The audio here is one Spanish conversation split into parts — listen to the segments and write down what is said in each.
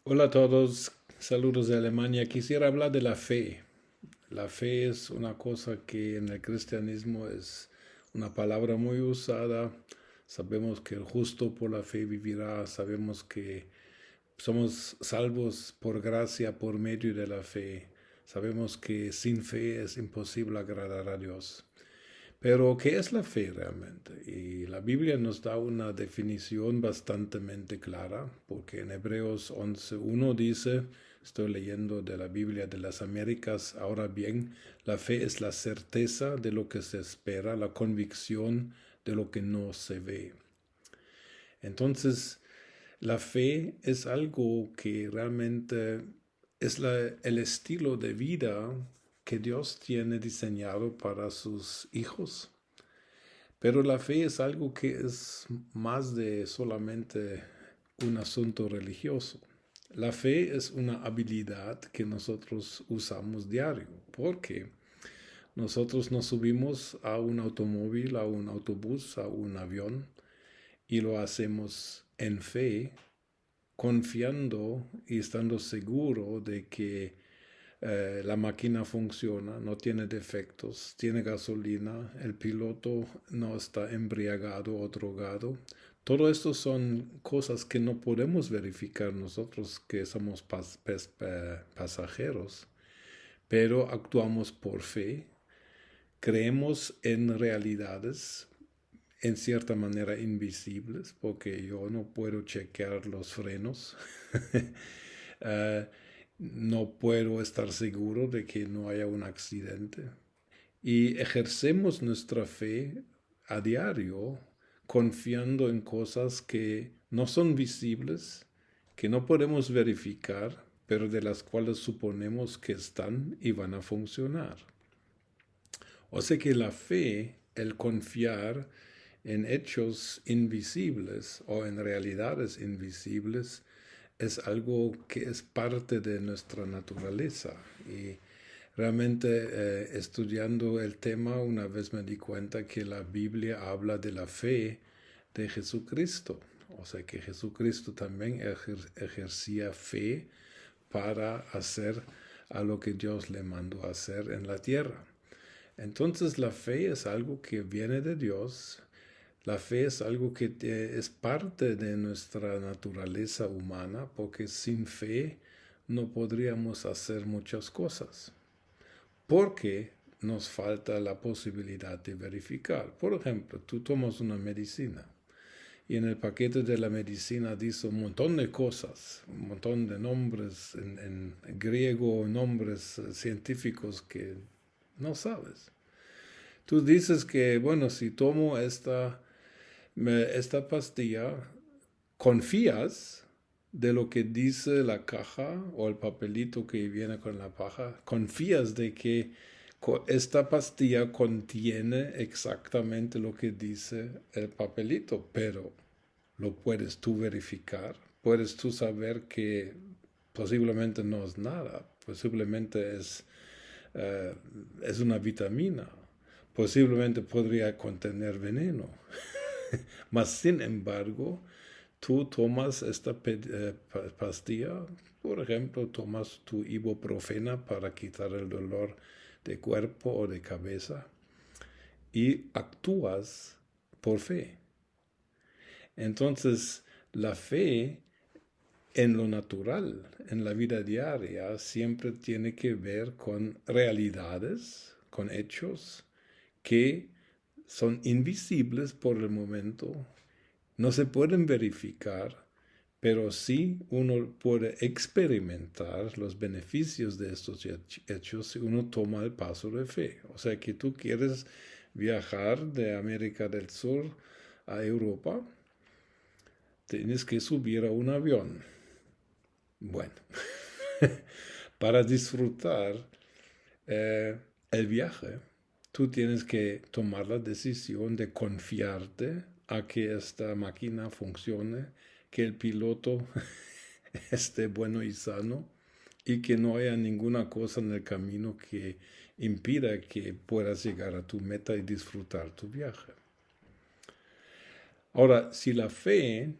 Hola a todos, saludos de Alemania. Quisiera hablar de la fe. La fe es una cosa que en el cristianismo es una palabra muy usada. Sabemos que el justo por la fe vivirá. Sabemos que somos salvos por gracia por medio de la fe. Sabemos que sin fe es imposible agradar a Dios. Pero, ¿qué es la fe realmente? Y la Biblia nos da una definición bastante clara, porque en Hebreos 11.1 dice, estoy leyendo de la Biblia de las Américas, ahora bien, la fe es la certeza de lo que se espera, la convicción de lo que no se ve. Entonces, la fe es algo que realmente es el estilo de vida que Dios tiene diseñado para sus hijos. Pero la fe es algo que es más de solamente un asunto religioso. La fe es una habilidad que nosotros usamos diario, porque nosotros nos subimos a un automóvil, a un autobús, a un avión, y lo hacemos en fe, confiando y estando seguro de que la máquina funciona, no tiene defectos, tiene gasolina, el piloto no está embriagado o drogado. Todo esto son cosas que no podemos verificar nosotros que somos pasajeros, pero actuamos por fe, creemos en realidades en cierta manera invisibles, porque yo no puedo chequear los frenos. uh, no puedo estar seguro de que no haya un accidente. Y ejercemos nuestra fe a diario confiando en cosas que no son visibles, que no podemos verificar, pero de las cuales suponemos que están y van a funcionar. O sea que la fe, el confiar en hechos invisibles o en realidades invisibles, es algo que es parte de nuestra naturaleza. Y realmente estudiando el tema, una vez me di cuenta que la Biblia habla de la fe de Jesucristo. O sea que Jesucristo también ejercía fe para hacer a lo que Dios le mandó a hacer en la tierra. Entonces la fe es algo que viene de Dios. La fe es algo que es parte de nuestra naturaleza humana, porque sin fe no podríamos hacer muchas cosas, porque nos falta la posibilidad de verificar. Por ejemplo, tú tomas una medicina y en el paquete de la medicina dice un montón de cosas, un montón de nombres en griego, nombres científicos que no sabes. Tú dices que, bueno, si tomo esta pastilla, confías de lo que dice la caja o el papelito que viene con la caja, confías de que esta pastilla contiene exactamente lo que dice el papelito, pero lo puedes tú verificar, puedes tú saber que posiblemente no es nada, posiblemente es una vitamina, posiblemente podría contener veneno. Mas, sin embargo, tú tomas esta pastilla, por ejemplo, tomas tu ibuprofena para quitar el dolor de cuerpo o de cabeza y actúas por fe. Entonces, la fe en lo natural, en la vida diaria, siempre tiene que ver con realidades, con hechos que son invisibles por el momento, no se pueden verificar, pero sí uno puede experimentar los beneficios de estos hechos si uno toma el paso de fe. O sea que tú quieres viajar de América del Sur a Europa, tienes que subir a un avión. Bueno, para disfrutar eh, el viaje, tú tienes que tomar la decisión de confiarte a que esta máquina funcione, que el piloto esté bueno y sano y que no haya ninguna cosa en el camino que impida que puedas llegar a tu meta y disfrutar tu viaje. Ahora, si la fe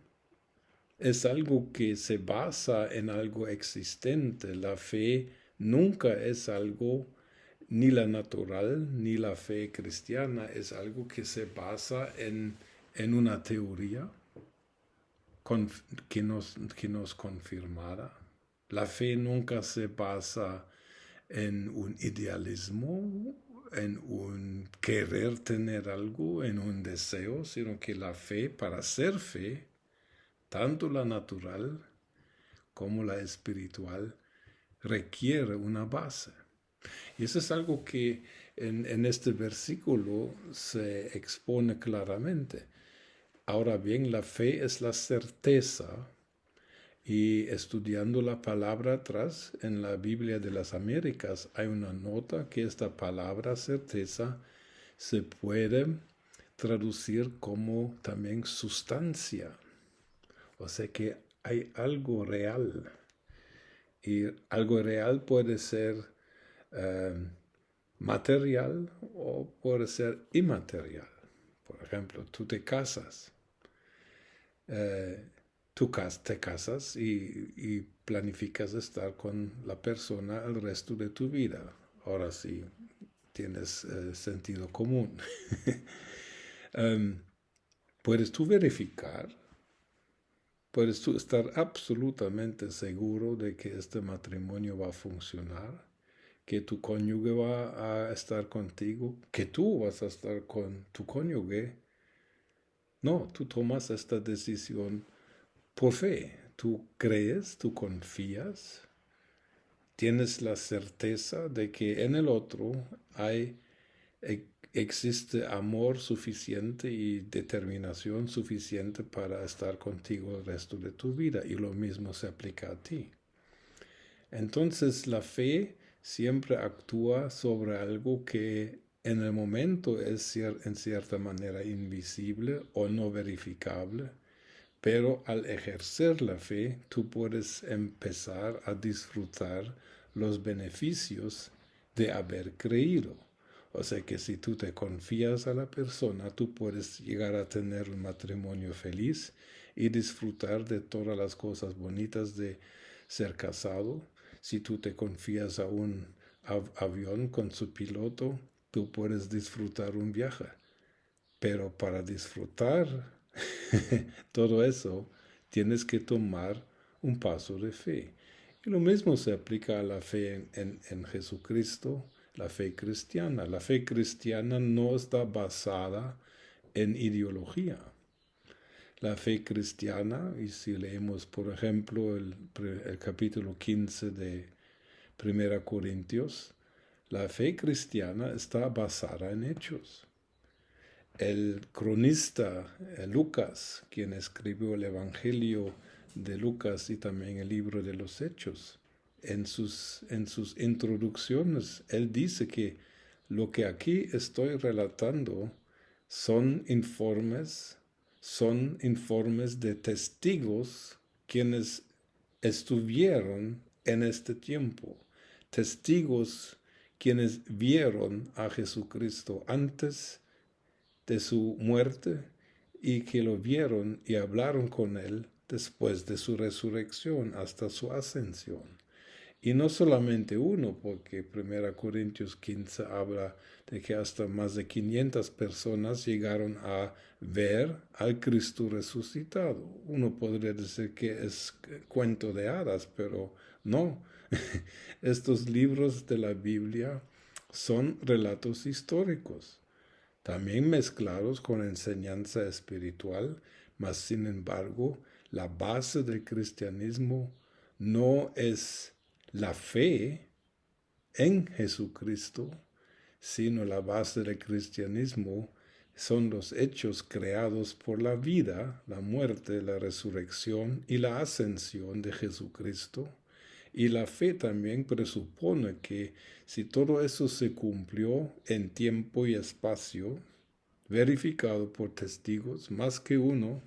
es algo que se basa en algo existente. La fe nunca es algo, ni la natural, ni la fe cristiana, es algo que se basa en una teoría que nos confirmara. La fe nunca se basa en un idealismo, en un querer tener algo, en un deseo, sino que la fe, para ser fe, tanto la natural como la espiritual, requiere una base. Y eso es algo que en este versículo se expone claramente. Ahora bien, la fe es la certeza. Y estudiando la palabra atrás en la Biblia de las Américas hay una nota que esta palabra certeza se puede traducir como también sustancia. O sea que hay algo real. Y algo real puede ser material o puede ser inmaterial. Por ejemplo, tú te casas. Tú te casas y planificas estar con la persona el resto de tu vida. Ahora sí, tienes sentido común. Puedes tú verificar, puedes tú estar absolutamente seguro de que este matrimonio va a funcionar, que tu cónyuge va a estar contigo, que tú vas a estar con tu cónyuge. No, tú tomas esta decisión por fe. Tú crees, tú confías, tienes la certeza de que en el otro existe amor suficiente y determinación suficiente para estar contigo el resto de tu vida, y lo mismo se aplica a ti. Entonces la fe siempre actúa sobre algo que en el momento es en cierta manera invisible o no verificable, pero al ejercer la fe tú puedes empezar a disfrutar los beneficios de haber creído. O sea que si tú te confías a la persona, tú puedes llegar a tener un matrimonio feliz y disfrutar de todas las cosas bonitas de ser casado. Si tú te confías a un avión con su piloto, tú puedes disfrutar un viaje. Pero para disfrutar todo eso, tienes que tomar un paso de fe. Y lo mismo se aplica a la fe en Jesucristo, la fe cristiana. La fe cristiana no está basada en ideología. La fe cristiana, y si leemos por ejemplo el capítulo 15 de 1 Corintios, la fe cristiana está basada en hechos. El cronista Lucas, quien escribió el Evangelio de Lucas y también el libro de los Hechos, en sus introducciones, él dice que lo que aquí estoy relatando son informes de testigos quienes estuvieron en este tiempo, testigos quienes vieron a Jesucristo antes de su muerte y que lo vieron y hablaron con él después de su resurrección hasta su ascensión. Y no solamente uno, porque 1 Corintios 15 habla de que hasta más de 500 personas llegaron a ver al Cristo resucitado. Uno podría decir que es cuento de hadas, pero no. Estos libros de la Biblia son relatos históricos, también mezclados con enseñanza espiritual, mas sin embargo, la base del cristianismo no es la fe en Jesucristo, sino la base del cristianismo son los hechos creados por la vida, la muerte, la resurrección y la ascensión de Jesucristo. Y la fe también presupone que si todo eso se cumplió en tiempo y espacio, verificado por testigos más que uno,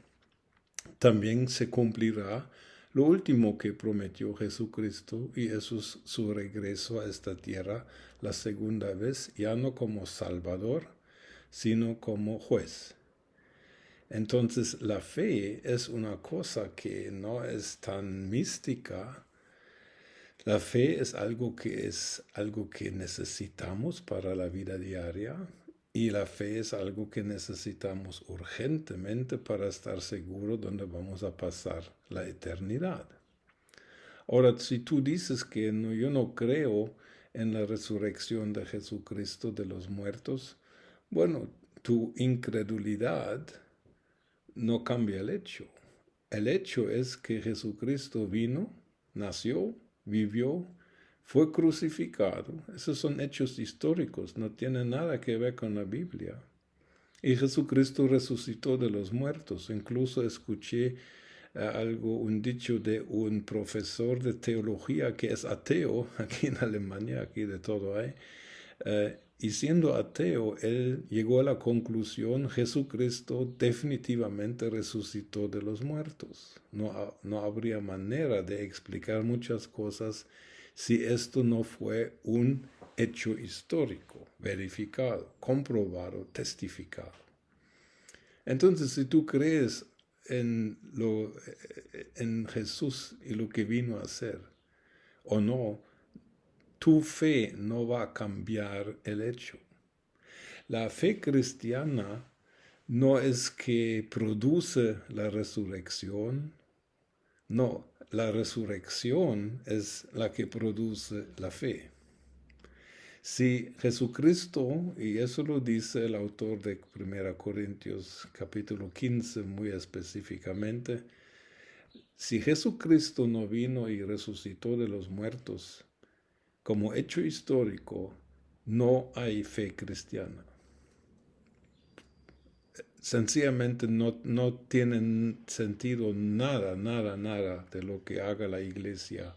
también se cumplirá lo último que prometió Jesucristo, y eso es su regreso a esta tierra la segunda vez, ya no como Salvador, sino como juez. Entonces la fe es una cosa que no es tan mística. La fe es algo que necesitamos para la vida diaria y la fe es algo que necesitamos urgentemente para estar seguros dónde vamos a pasar la eternidad. Ahora, si tú dices que no, yo no creo en la resurrección de Jesucristo de los muertos, bueno, tu incredulidad no cambia el hecho. El hecho es que Jesucristo vino, nació, vivió, fue crucificado. Esos son hechos históricos, no tienen nada que ver con la Biblia. Y Jesucristo resucitó de los muertos. Incluso escuché un dicho de un profesor de teología que es ateo, aquí en Alemania, aquí de todo hay, y siendo ateo, él llegó a la conclusión, Jesucristo definitivamente resucitó de los muertos. No habría manera de explicar muchas cosas si esto no fue un hecho histórico, verificado, comprobado, testificado. Entonces, si tú crees en Jesús y lo que vino a hacer, o no, tu fe no va a cambiar el hecho. La fe cristiana no es que produce la resurrección, no, la resurrección es la que produce la fe. Si Jesucristo, y eso lo dice el autor de 1 Corintios capítulo 15 muy específicamente, si Jesucristo no vino y resucitó de los muertos, como hecho histórico, no hay fe cristiana. Sencillamente no tiene sentido nada de lo que haga la iglesia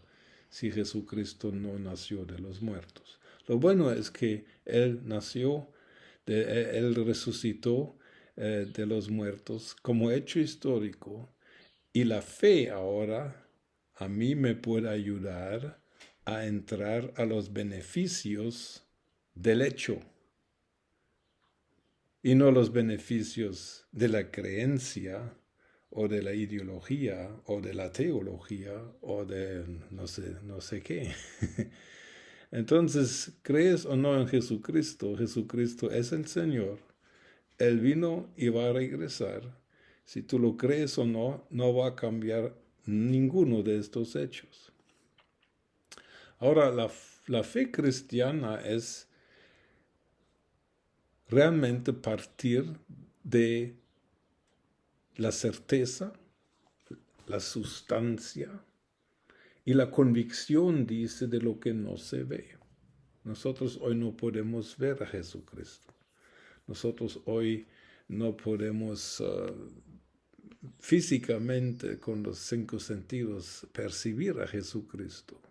si Jesucristo no nació de los muertos. Lo bueno es que Él nació, Él resucitó de los muertos como hecho histórico y la fe ahora a mí me puede ayudar a entrar a los beneficios del hecho y no los beneficios de la creencia o de la ideología o de la teología o de no sé qué. Entonces, ¿crees o no en Jesucristo? Jesucristo es el Señor. Él vino y va a regresar. Si tú lo crees o no, no va a cambiar ninguno de estos hechos. Ahora, la fe cristiana es realmente partir de la certeza, la sustancia y la convicción, dice, de lo que no se ve. Nosotros hoy no podemos ver a Jesucristo. Nosotros hoy no podemos físicamente con los 5 sentidos percibir a Jesucristo.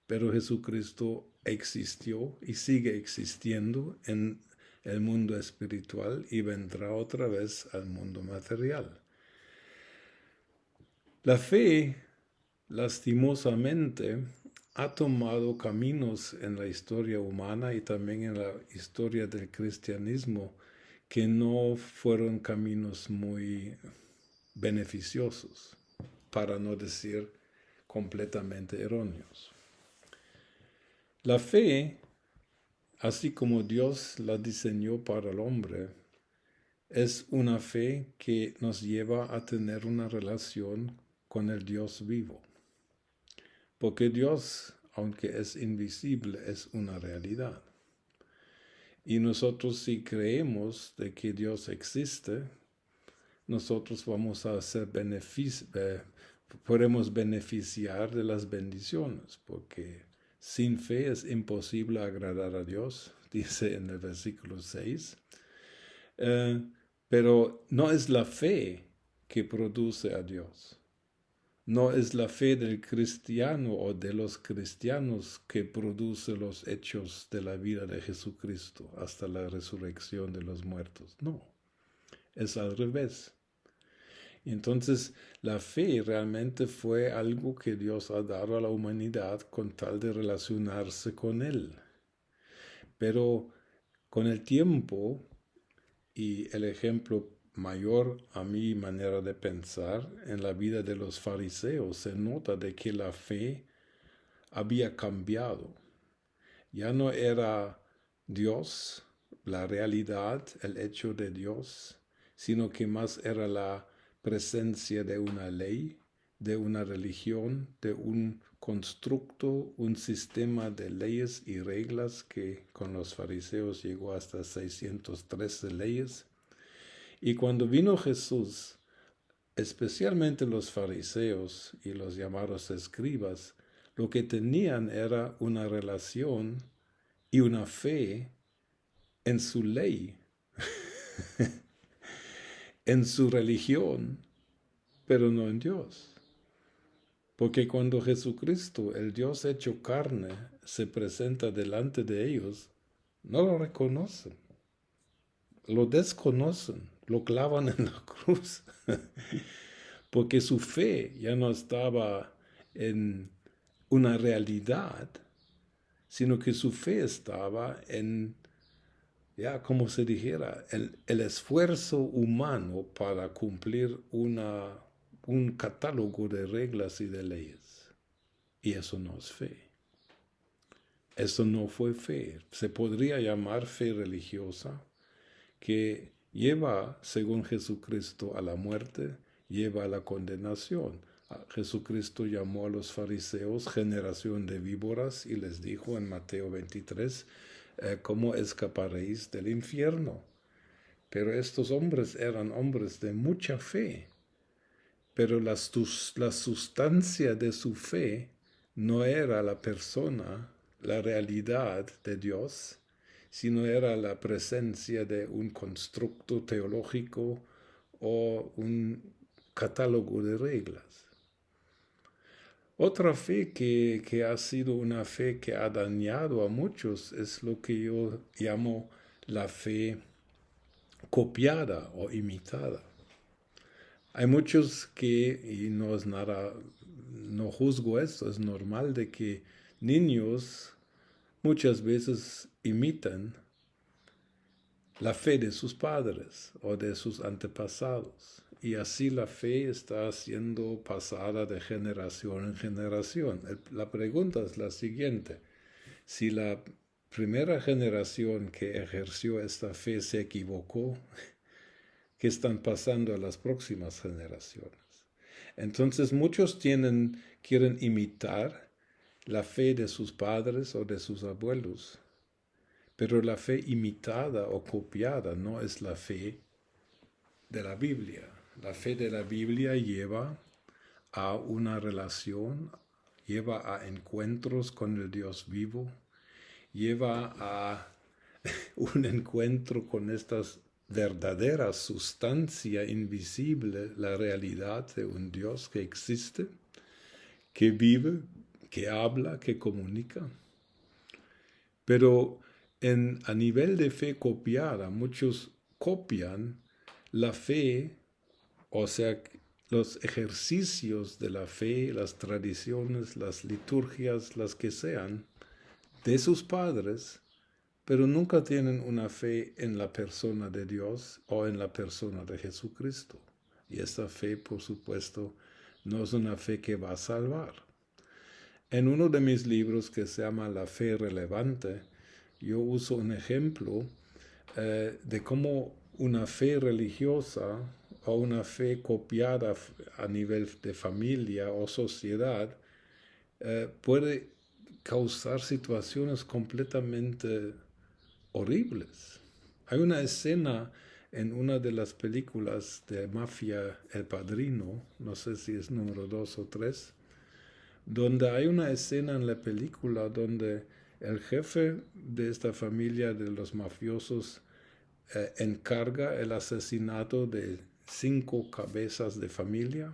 Pero Jesucristo existió y sigue existiendo en el mundo espiritual y vendrá otra vez al mundo material. La fe, lastimosamente, ha tomado caminos en la historia humana y también en la historia del cristianismo que no fueron caminos muy beneficiosos, para no decir completamente erróneos. La fe, así como Dios la diseñó para el hombre, es una fe que nos lleva a tener una relación con el Dios vivo. Porque Dios, aunque es invisible, es una realidad. Y nosotros si creemos de que Dios existe, nosotros vamos a ser podemos beneficiar de las bendiciones, porque sin fe es imposible agradar a Dios, dice en el versículo 6. Pero no es la fe que produce a Dios. No es la fe del cristiano o de los cristianos que produce los hechos de la vida de Jesucristo hasta la resurrección de los muertos. No, es al revés. Entonces, la fe realmente fue algo que Dios ha dado a la humanidad con tal de relacionarse con Él. Pero con el tiempo, y el ejemplo mayor, a mi manera de pensar, en la vida de los fariseos. Se nota de que la fe había cambiado. Ya no era Dios, la realidad, el hecho de Dios, sino que más era la presencia de una ley, de una religión, de un constructo, un sistema de leyes y reglas que con los fariseos llegó hasta 613 leyes. Y cuando vino Jesús, especialmente los fariseos y los llamados escribas, lo que tenían era una relación y una fe en su ley, en su religión, pero no en Dios. Porque cuando Jesucristo, el Dios hecho carne, se presenta delante de ellos, no lo reconocen, lo desconocen, lo clavan en la cruz, porque su fe ya no estaba en una realidad, sino que su fe estaba en, ya como se dijera, el esfuerzo humano para cumplir un catálogo de reglas y de leyes. Y eso no es fe. Eso no fue fe. Se podría llamar fe religiosa, que lleva, según Jesucristo, a la muerte, lleva a la condenación. Jesucristo llamó a los fariseos generación de víboras y les dijo en Mateo 23, ¿cómo escaparéis del infierno? Pero estos hombres eran hombres de mucha fe, pero la sustancia de su fe no era la persona, la realidad de Dios, sino era la presencia de un constructo teológico o un catálogo de reglas. Otra fe que ha sido una fe que ha dañado a muchos es lo que yo llamo la fe copiada o imitada. Hay muchos que, y no es nada, no juzgo esto, es normal de que niños muchas veces imitan la fe de sus padres o de sus antepasados. Y así la fe está siendo pasada de generación en generación. La pregunta es la siguiente. Si la primera generación que ejerció esta fe se equivocó, ¿qué están pasando a las próximas generaciones? Entonces muchos quieren imitar la fe de sus padres o de sus abuelos. Pero la fe imitada o copiada no es la fe de la Biblia. La fe de la Biblia lleva a una relación, lleva a encuentros con el Dios vivo, lleva a un encuentro con esta verdadera sustancia invisible, la realidad de un Dios que existe, que vive, que habla, que comunica. Pero a nivel de fe copiada, muchos copian la fe, o sea, los ejercicios de la fe, las tradiciones, las liturgias, las que sean, de sus padres, pero nunca tienen una fe en la persona de Dios o en la persona de Jesucristo. Y esta fe, por supuesto, no es una fe que va a salvar. En uno de mis libros que se llama La Fe Relevante, yo uso un ejemplo de cómo una fe religiosa o una fe copiada a nivel de familia o sociedad puede causar situaciones completamente horribles. Hay una escena en una de las películas de mafia El Padrino, no sé si es número 2 o 3, donde hay una escena en la película donde el jefe de esta familia de los mafiosos encarga el asesinato de 5 cabezas de familia.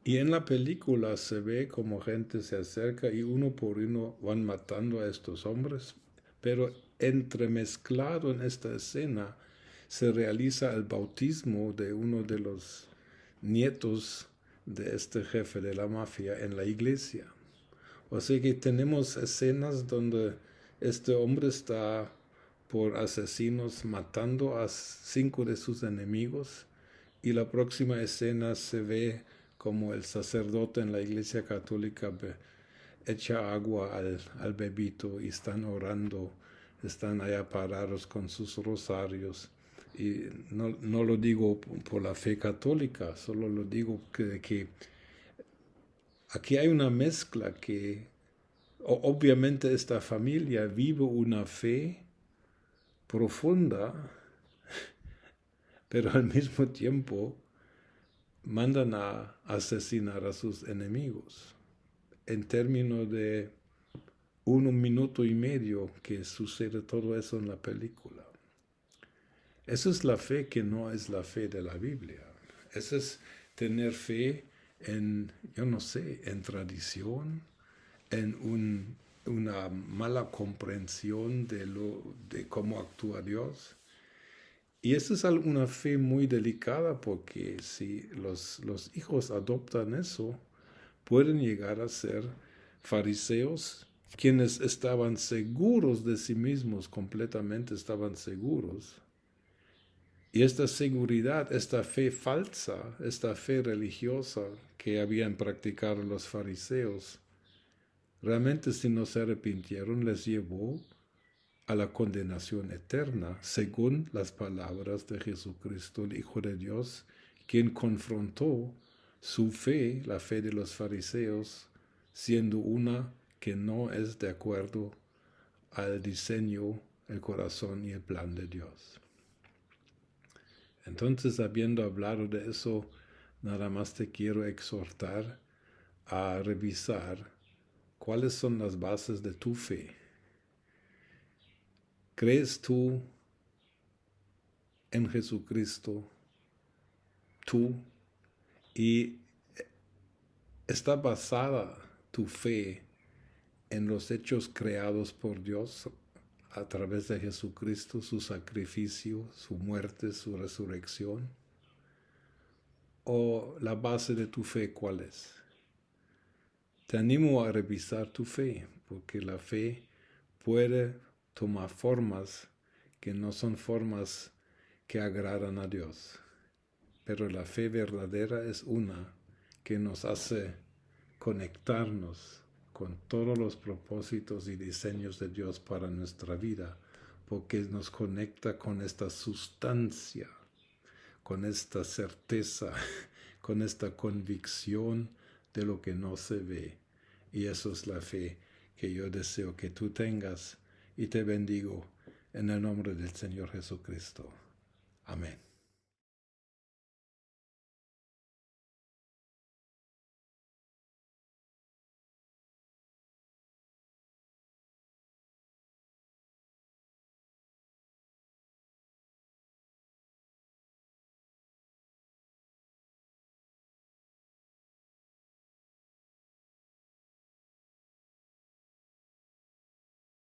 Y en la película se ve como gente se acerca y uno por uno van matando a estos hombres, pero entremezclado en esta escena se realiza el bautismo de uno de los nietos de este jefe de la mafia en la iglesia. O sea que tenemos escenas donde este hombre está por asesinos matando a 5 de sus enemigos, y la próxima escena se ve como el sacerdote en la iglesia católica echa agua al bebito y están orando, están allá parados con sus rosarios. Y no lo digo por la fe católica, solo lo digo que aquí hay una mezcla que obviamente esta familia vive una fe profunda, pero al mismo tiempo mandan a asesinar a sus enemigos. En términos de 1 minuto y medio que sucede todo eso en la película. Esa es la fe que no es la fe de la Biblia. Eso es tener fe en, yo no sé, en tradición, en una mala comprensión de cómo actúa Dios. Y eso es una fe muy delicada porque si los hijos adoptan eso, pueden llegar a ser fariseos, quienes estaban seguros de sí mismos, completamente estaban seguros. Y esta seguridad, esta fe falsa, esta fe religiosa que habían practicado los fariseos, realmente si no se arrepintieron les llevó a la condenación eterna, según las palabras de Jesucristo, el Hijo de Dios, quien confrontó su fe, la fe de los fariseos, siendo una que no es de acuerdo al diseño, el corazón y el plan de Dios. Entonces, habiendo hablado de eso, nada más te quiero exhortar a revisar cuáles son las bases de tu fe. ¿Crees tú en Jesucristo? Tú. Y está basada tu fe en los hechos creados por Dios a través de Jesucristo, su sacrificio, su muerte, su resurrección. ¿O la base de tu fe cuál es? Te animo a revisar tu fe, porque la fe puede tomar formas que no son formas que agradan a Dios. Pero la fe verdadera es una que nos hace conectarnos con todos los propósitos y diseños de Dios para nuestra vida, porque nos conecta con esta sustancia, con esta certeza, con esta convicción de lo que no se ve. Y eso es la fe que yo deseo que tú tengas, y te bendigo en el nombre del Señor Jesucristo. Amén.